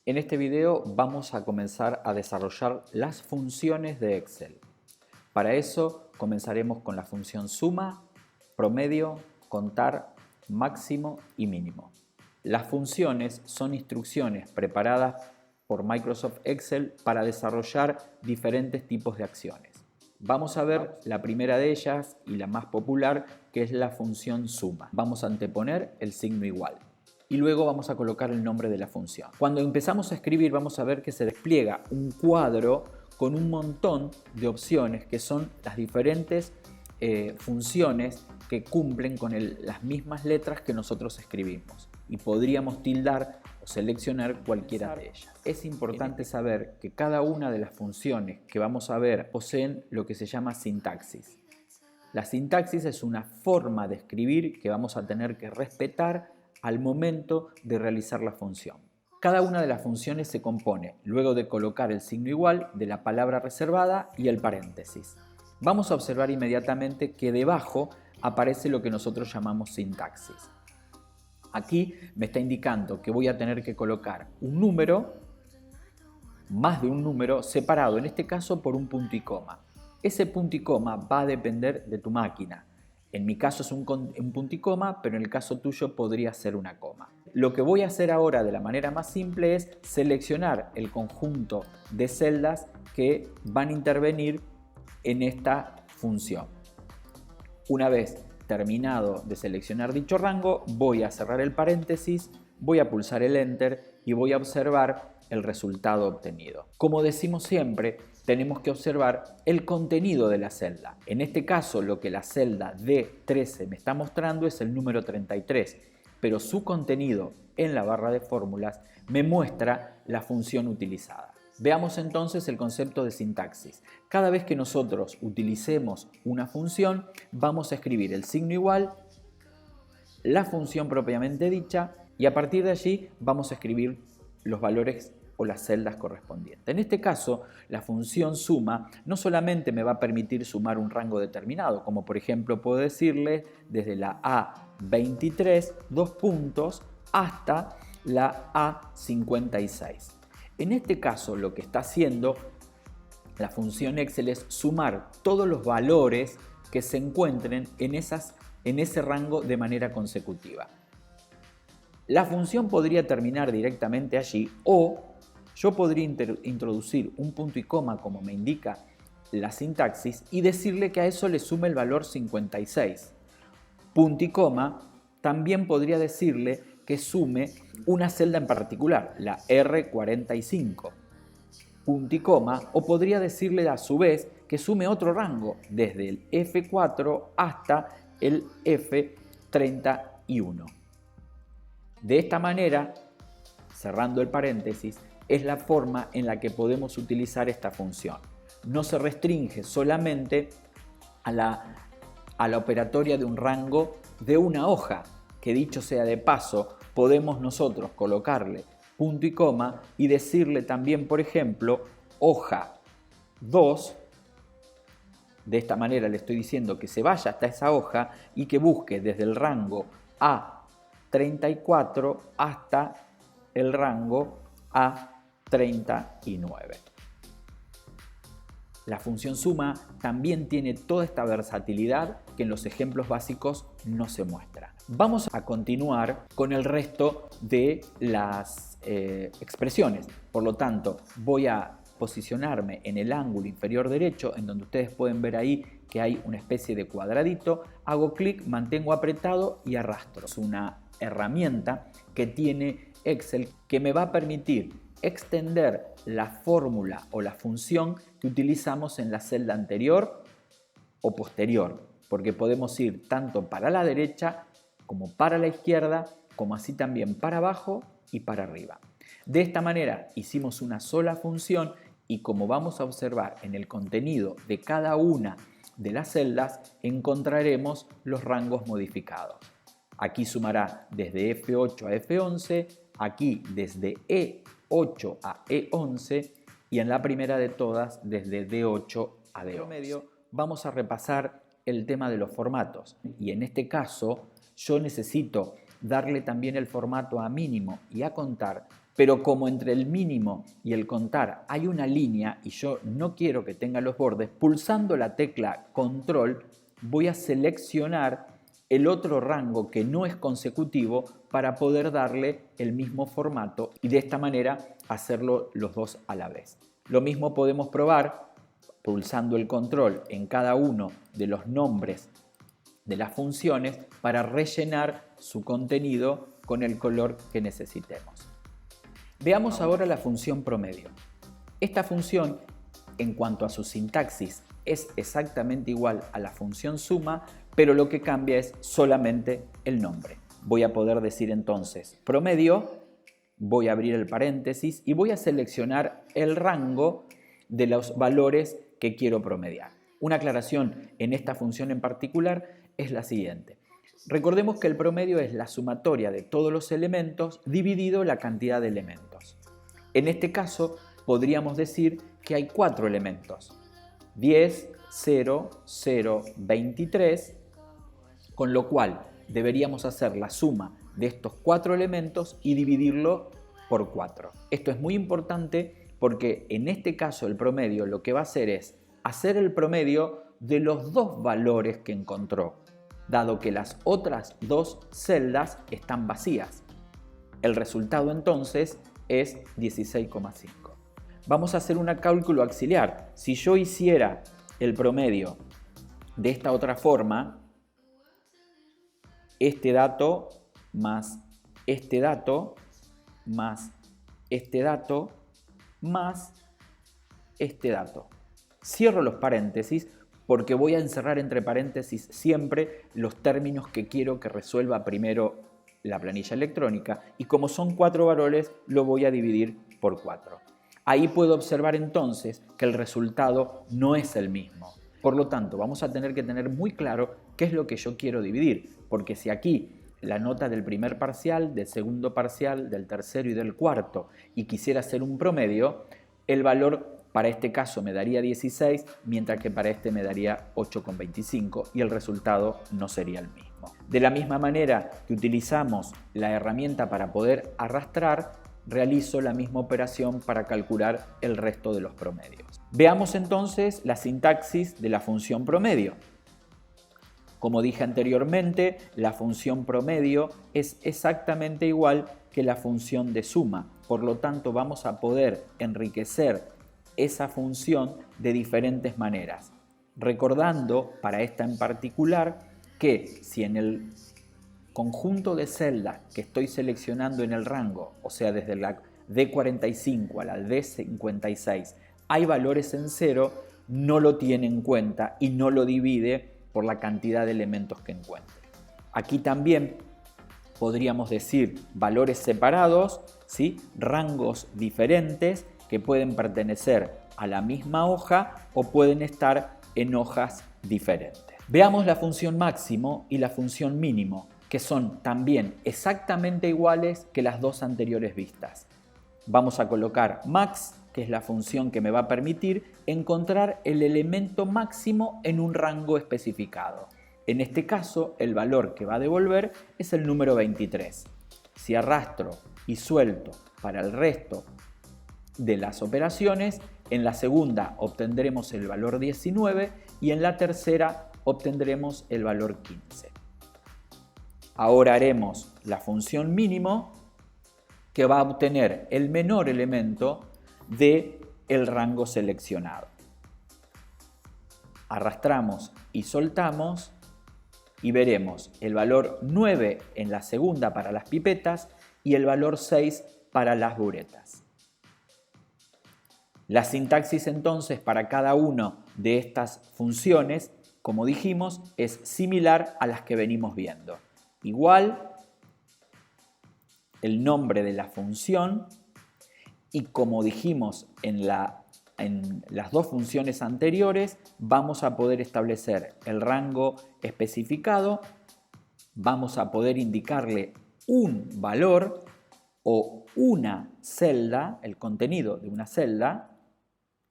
En este video vamos a comenzar a desarrollar las funciones de Excel. Para eso comenzaremos con la función suma, promedio, contar, máximo y mínimo. Las funciones son instrucciones preparadas por Microsoft Excel para desarrollar diferentes tipos de acciones. Vamos a ver la primera de ellas y la más popular, que es la función suma. Vamos a anteponer el signo igual y luego vamos a colocar el nombre de la función. Cuando empezamos a escribir vamos a ver que se despliega un cuadro con un montón de opciones que son las diferentes funciones que cumplen con las mismas letras que nosotros escribimos y podríamos tildar o seleccionar cualquiera de ellas. Es importante saber que cada una de las funciones que vamos a ver poseen lo que se llama sintaxis. La sintaxis es una forma de escribir que vamos a tener que respetar al momento de realizar la función. Cada una de las funciones se compone, luego de colocar el signo igual, de la palabra reservada y el paréntesis. Vamos a observar inmediatamente que debajo aparece lo que nosotros llamamos sintaxis. Aquí me está indicando que voy a tener que colocar un número, más de un número, separado en este caso por un punto y coma. Ese punto y coma va a depender de tu máquina. En mi caso es un punto y coma, pero en el caso tuyo podría ser una coma. Lo que voy a hacer ahora de la manera más simple es seleccionar el conjunto de celdas que van a intervenir en esta función. Una vez terminado de seleccionar dicho rango, voy a cerrar el paréntesis, voy a pulsar el Enter y voy a observar el resultado obtenido. Como decimos siempre, tenemos que observar el contenido de la celda. En este caso, lo que la celda D13 me está mostrando es el número 33, pero su contenido en la barra de fórmulas me muestra la función utilizada. Veamos entonces el concepto de sintaxis. Cada vez que nosotros utilicemos una función, vamos a escribir el signo igual, la función propiamente dicha, y a partir de allí vamos a escribir los valores o las celdas correspondientes. En este caso, la función suma no solamente me va a permitir sumar un rango determinado, como por ejemplo puedo decirle desde la A23, 2 puntos, hasta la A56. En este caso, lo que está haciendo la función Excel es sumar todos los valores que se encuentren en ese rango de manera consecutiva. La función podría terminar directamente allí o yo podría introducir un punto y coma como me indica la sintaxis y decirle que a eso le sume el valor 56. Punto y coma también podría decirle que sume una celda en particular, la R45. Punto y coma, o podría decirle a su vez que sume otro rango desde el F4 hasta el F31. De esta manera, cerrando el paréntesis, es la forma en la que podemos utilizar esta función. No se restringe solamente a la operatoria de un rango de una hoja, que dicho sea de paso, podemos nosotros colocarle punto y coma y decirle también, por ejemplo, hoja 2. De esta manera le estoy diciendo que se vaya hasta esa hoja y que busque desde el rango A34 hasta el rango A39. La función suma también tiene toda esta versatilidad que en los ejemplos básicos no se muestra. Vamos a continuar con el resto de las expresiones. Por lo tanto, voy a posicionarme en el ángulo inferior derecho, en donde ustedes pueden ver ahí que hay una especie de cuadradito. Hago clic, mantengo apretado y arrastro. Es una herramienta que tiene Excel que me va a permitir extender la fórmula o la función que utilizamos en la celda anterior o posterior, porque podemos ir tanto para la derecha como para la izquierda, como así también para abajo y para arriba. De esta manera hicimos una sola función y como vamos a observar en el contenido de cada una de las celdas, encontraremos los rangos modificados. Aquí sumará desde F8 a F11, aquí desde E8 a E11 y en la primera de todas desde D8 a D11. Vamos a repasar el tema de los formatos y en este caso yo necesito darle también el formato a mínimo y a contar pero como entre el mínimo y el contar hay una línea y yo no quiero que tenga los bordes, pulsando la tecla control voy a seleccionar el otro rango que no es consecutivo para poder darle el mismo formato y de esta manera hacerlo los dos a la vez. Lo mismo podemos probar pulsando el control en cada uno de los nombres de las funciones para rellenar su contenido con el color que necesitemos. Veamos ahora la función promedio. Esta función, en cuanto a su sintaxis, es exactamente igual a la función suma, pero lo que cambia es solamente el nombre. Voy a poder decir entonces promedio, voy a abrir el paréntesis y voy a seleccionar el rango de los valores que quiero promediar. Una aclaración en esta función en particular es la siguiente. Recordemos que el promedio es la sumatoria de todos los elementos dividido la cantidad de elementos. En este caso podríamos decir que hay 4 elementos, 10, 0, 0, 23, con lo cual deberíamos hacer la suma de estos 4 elementos y dividirlo por 4. Esto es muy importante porque en este caso el promedio lo que va a hacer es hacer el promedio de los 2 valores que encontró, dado que las otras 2 celdas están vacías. El resultado entonces es 16,5. Vamos a hacer un cálculo auxiliar. Si yo hiciera el promedio de esta otra forma, este dato más este dato más este dato más este dato. Cierro los paréntesis porque voy a encerrar entre paréntesis siempre los términos que quiero que resuelva primero la planilla electrónica y como son 4 valores lo voy a dividir por 4. Ahí puedo observar entonces que el resultado no es el mismo. Por lo tanto, vamos a tener que tener muy claro qué es lo que yo quiero dividir, porque si aquí la nota del primer parcial, del segundo parcial, del tercero y del cuarto y quisiera hacer un promedio, el valor para este caso me daría 16, mientras que para este me daría 8,25 y el resultado no sería el mismo. De la misma manera que utilizamos la herramienta para poder arrastrar, realizo la misma operación para calcular el resto de los promedios. Veamos entonces la sintaxis de la función promedio. Como dije anteriormente, la función promedio es exactamente igual que la función de suma. Por lo tanto, vamos a poder enriquecer esa función de diferentes maneras. Recordando para esta en particular que si en el conjunto de celdas que estoy seleccionando en el rango, o sea desde la D45 a la D56, hay valores en 0, no lo tiene en cuenta y no lo divide por la cantidad de elementos que encuentre. Aquí también podríamos decir valores separados, ¿sí? Rangos diferentes que pueden pertenecer a la misma hoja o pueden estar en hojas diferentes. Veamos la función máximo y la función mínimo, que son también exactamente iguales que las dos anteriores vistas. Vamos a colocar max, que es la función que me va a permitir encontrar el elemento máximo en un rango especificado. En este caso, el valor que va a devolver es el número 23. Si arrastro y suelto para el resto de las operaciones, en la segunda obtendremos el valor 19 y en la tercera obtendremos el valor 15. Ahora haremos la función mínimo, que va a obtener el menor elemento del rango seleccionado. Arrastramos y soltamos y veremos el valor 9 en la segunda para las pipetas y el valor 6 para las buretas. La sintaxis entonces para cada una de estas funciones, como dijimos, es similar a las que venimos viendo. Igual el nombre de la función y como dijimos en las dos funciones anteriores, vamos a poder establecer el rango especificado, vamos a poder indicarle un valor o una celda, el contenido de una celda,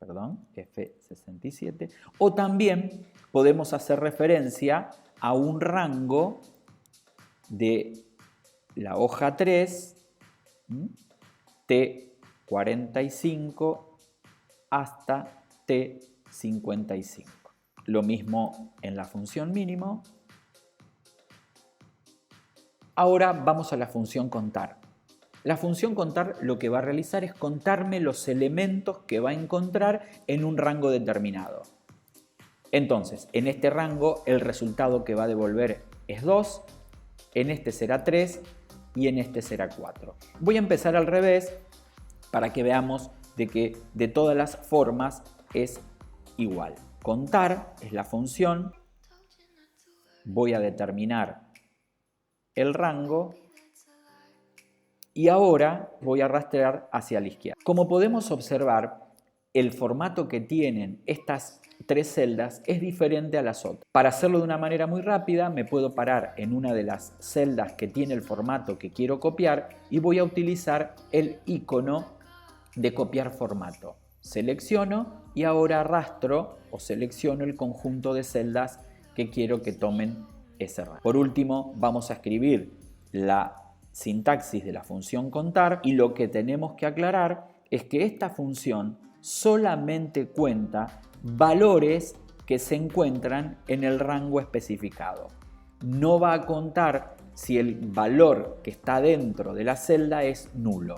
F67, o también podemos hacer referencia a un rango de la hoja 3 T45 hasta T55. Lo mismo en la función mínimo. Ahora vamos a la función contar. La función contar lo que va a realizar es contarme los elementos que va a encontrar en un rango determinado. Entonces, en este rango el resultado que va a devolver es 2, en este será 3 y en este será 4. Voy a empezar al revés para que veamos de que de todas las formas es igual. Contar es la función, voy a determinar el rango y ahora voy a rastrear hacia la izquierda. Como podemos observar, el formato que tienen estas tres celdas es diferente a las otras. Para hacerlo de una manera muy rápida, me puedo parar en una de las celdas que tiene el formato que quiero copiar y voy a utilizar el icono de copiar formato. Selecciono y ahora arrastro o selecciono el conjunto de celdas que quiero que tomen ese rango. Por último, vamos a escribir la sintaxis de la función contar y lo que tenemos que aclarar es que esta función solamente cuenta valores que se encuentran en el rango especificado. No va a contar si el valor que está dentro de la celda es nulo.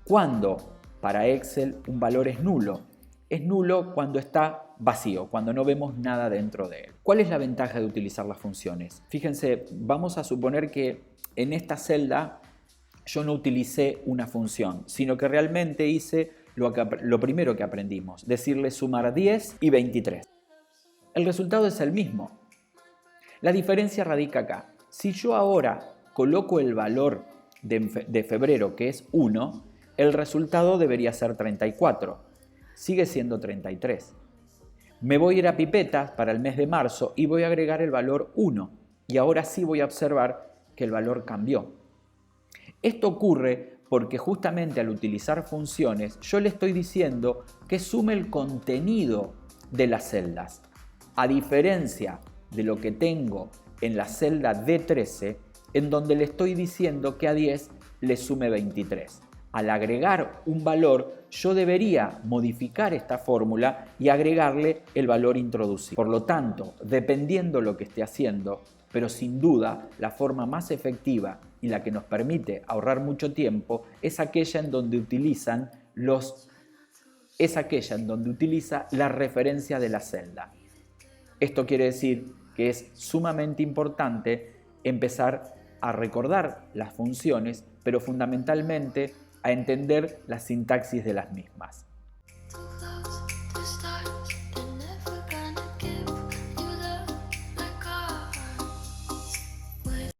¿Cuándo para Excel un valor es nulo? Es nulo cuando está vacío, cuando no vemos nada dentro de él. ¿Cuál es la ventaja de utilizar las funciones? Fíjense, vamos a suponer que en esta celda yo no utilicé una función, sino que realmente hice lo primero que aprendimos, decirle sumar 10 y 23. El resultado es el mismo. La diferencia radica acá. Si yo ahora coloco el valor de febrero, que es 1, el resultado debería ser 34. Sigue siendo 33. Me voy a ir a pipetas para el mes de marzo y voy a agregar el valor 1. Y ahora sí voy a observar que el valor cambió. Esto ocurre porque justamente al utilizar funciones yo le estoy diciendo que sume el contenido de las celdas. A diferencia de lo que tengo en la celda D13, en donde le estoy diciendo que a 10 le sume 23. Al agregar un valor, yo debería modificar esta fórmula y agregarle el valor introducido. Por lo tanto, dependiendo lo que esté haciendo, pero sin duda la forma más efectiva y la que nos permite ahorrar mucho tiempo es aquella en donde utiliza la referencia de la celda. Esto quiere decir que es sumamente importante empezar a recordar las funciones, pero fundamentalmente a entender la sintaxis de las mismas.